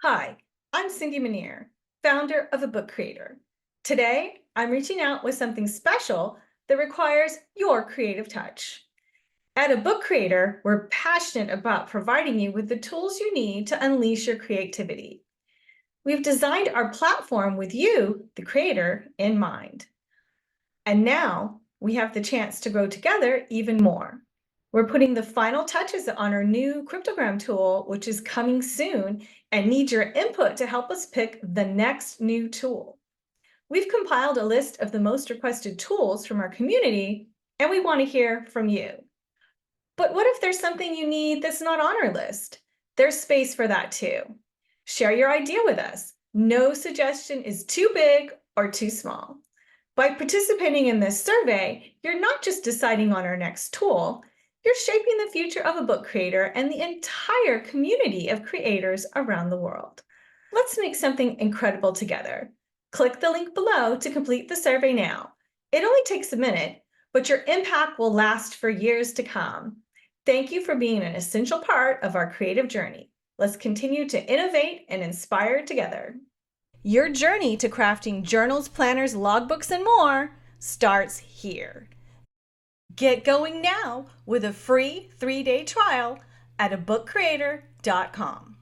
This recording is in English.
Hi, I'm Cindy Manier, founder of A Book Creator. Today, I'm reaching out with something special that requires your creative touch. At A Book Creator, we're passionate about providing you with the tools you need to unleash your creativity. We've designed our platform with you, the creator, in mind. And now we have the chance to grow together even more. We're putting the final touches on our new Cryptogram tool, which is coming soon, and need your input to help us pick the next new tool. We've compiled a list of the most requested tools from our community, and we want to hear from you. But what if there's something you need that's not on our list? There's space for that too. Share your idea with us. No suggestion is too big or too small. By participating in this survey, you're not just deciding on our next tool, you're shaping the future of a book creator and the entire community of creators around the world. Let's make something incredible together. Click the link below to complete the survey now. It only takes a minute, but your impact will last for years to come. Thank you for being an essential part of our creative journey. Let's continue to innovate and inspire together. Your journey to crafting journals, planners, logbooks, and more starts here. Get going now with a free 3-day trial at abookcreator.com.